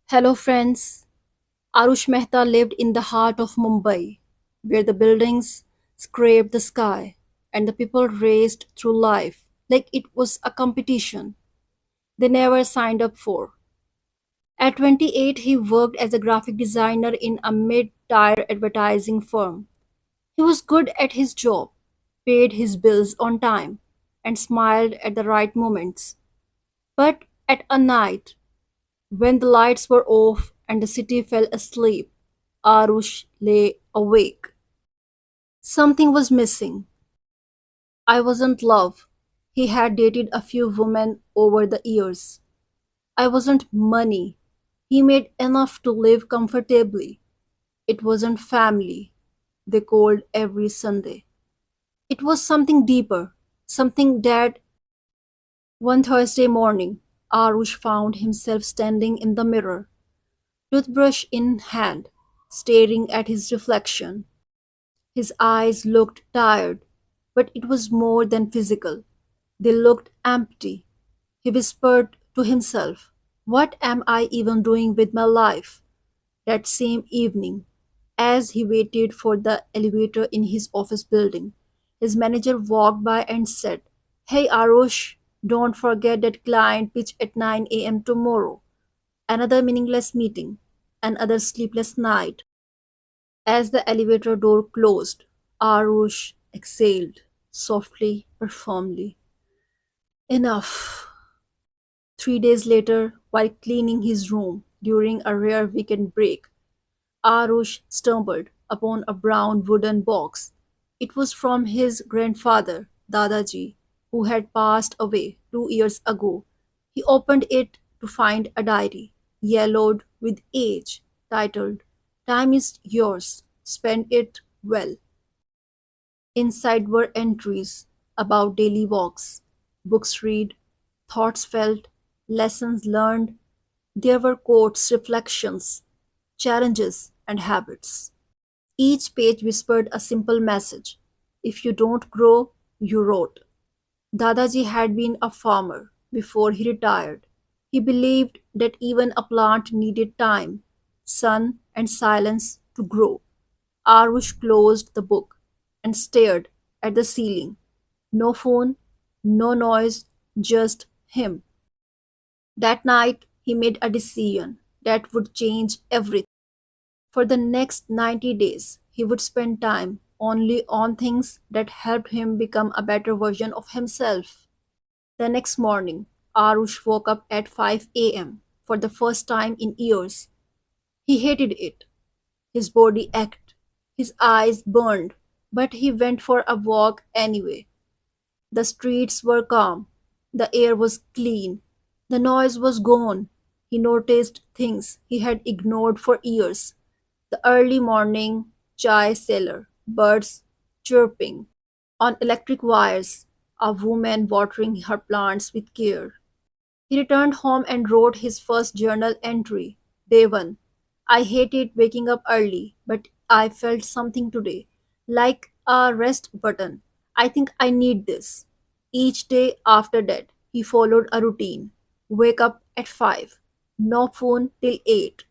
Hello, friends. Aarush Mehta lived in the heart of Mumbai, where the buildings scraped the sky and the people raced through life like it was a competition they never signed up for. At 28, he worked as a graphic designer in a mid tier advertising firm. He was good at his job, paid his bills on time, and smiled at the right moments. But at a night, when the lights were off and the city fell asleep, Aarush lay awake. Something was missing. I wasn't love. He had dated a few women over the years. I wasn't money. He made enough to live comfortably. It wasn't family. They called every Sunday. It was something deeper, something that one Thursday morning, Aarush found himself standing in the mirror, toothbrush in hand, staring at his reflection. His eyes looked tired, but it was more than physical. They looked empty. He whispered to himself, "What am I even doing with my life?" That same evening, as he waited for the elevator in his office building, his manager walked by and said, "Hey Arush, don't forget that client pitch at 9 a.m. tomorrow." Another meaningless meeting, another sleepless night. As the elevator door closed, Arush exhaled, softly but firmly. Enough. 3 days later, while cleaning his room during a rare weekend break, Aarush stumbled upon a brown wooden box. It was from his grandfather, Dadaji, who had passed away 2 years ago. He opened it to find a diary, yellowed with age, titled, "Time is yours, spend it well." Inside were entries about daily walks, books read, thoughts felt, lessons learned. There were quotes, reflections, challenges, and habits. Each page whispered a simple message. If you don't grow, you rot. Dadaji had been a farmer before he retired. He believed that even a plant needed time, sun, and silence to grow. Arush closed the book and stared at the ceiling. No phone, no noise, just him. That night, he made a decision that would change everything. For the next 90 days, he would spend time only on things that helped him become a better version of himself. The next morning, Arush woke up at 5 a.m. for the first time in years. He hated it. His body ached, his eyes burned, but he went for a walk anyway. The streets were calm, the air was clean, the noise was gone. He noticed things he had ignored for years: the early morning chai seller, birds chirping on electric wires, a woman watering her plants with care. He returned home and wrote his first journal entry. Day 1. I hated waking up early, but I felt something today, like a rest button. I think I need this. Each day after that, he followed a routine. Wake up at 5. No phone till 8.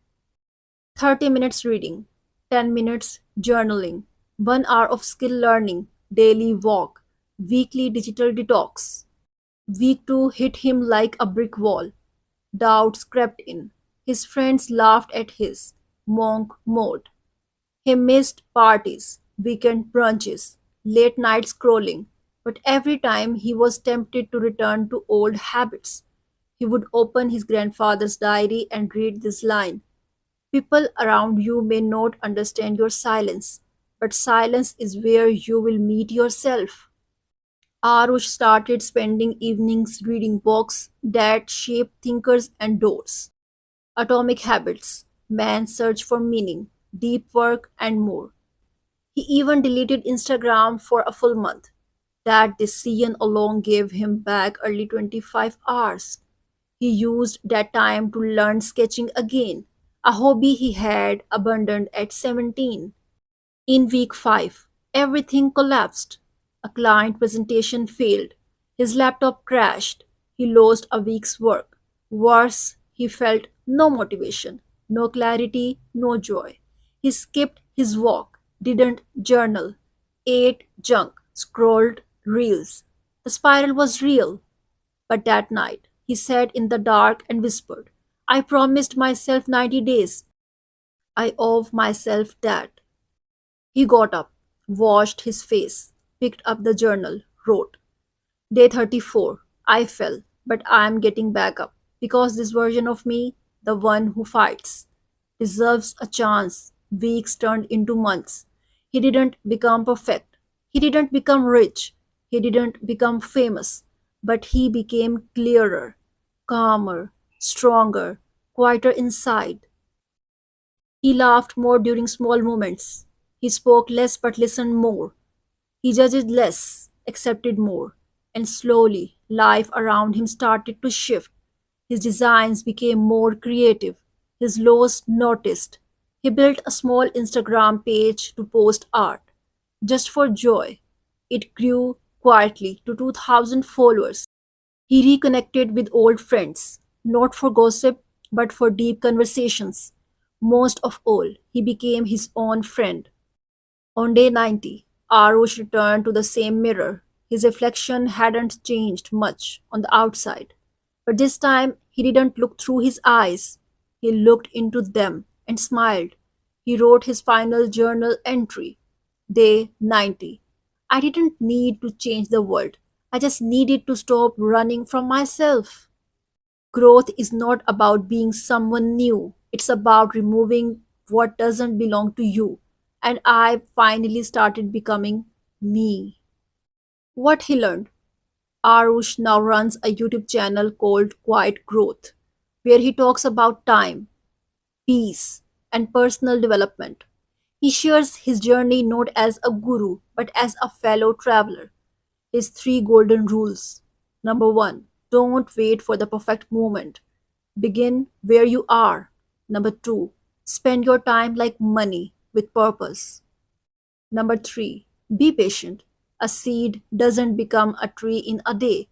30 minutes reading, 10 minutes journaling, 1 hour of skill learning, daily walk, weekly digital detox. Week 2 hit him like a brick wall. Doubts crept in. His friends laughed at his monk mode. He missed parties, weekend brunches, late night scrolling, but every time he was tempted to return to old habits. He would open his grandfather's diary and read this line: "People around you may not understand your silence, but silence is where you will meet yourself." Arush started spending evenings reading books that shaped thinkers and doors. Atomic Habits, Man's Search for Meaning, Deep Work, and more. He even deleted Instagram for a full month. That decision alone gave him back early 25 hours. He used that time to learn sketching again, a hobby he had abandoned at 17. In week 5, everything collapsed. A client presentation failed. His laptop crashed. He lost a week's work. Worse, he felt no motivation. No clarity, no joy. He skipped his walk, didn't journal, ate junk, scrolled reels. The spiral was real. But that night, he sat in the dark and whispered, I promised myself 90 days. I owe myself that. He got up, washed his face, picked up the journal, wrote, Day 34. I fell, but I am getting back up because this version of me, the one who fights, deserves a chance. Weeks turned into months. He didn't become perfect. He didn't become rich. He didn't become famous. But he became clearer, calmer, stronger, quieter inside. He laughed more during small moments. He spoke less but listened more. He judged less, accepted more, and slowly life around him started to shift. His designs became more creative, his lows noticed. He built a small Instagram page to post art, just for joy. It grew quietly to 2,000 followers. He reconnected with old friends, not for gossip, but for deep conversations. Most of all, he became his own friend. On day 90, Aarush returned to the same mirror. His reflection hadn't changed much on the outside. But this time, he didn't look through his eyes. He looked into them and smiled. He wrote his final journal entry, Day 90. I didn't need to change the world. I just needed to stop running from myself. Growth is not about being someone new, it's about removing what doesn't belong to you. And I finally started becoming me. What he learned. Arush now runs a YouTube channel called Quiet Growth, where he talks about time, peace, and personal development. He shares his journey not as a guru, but as a fellow traveler. His three golden rules. Number one, don't wait for the perfect moment. Begin where you are. Number two, spend your time like money with purpose. Number three, be patient. A seed doesn't become a tree in a day.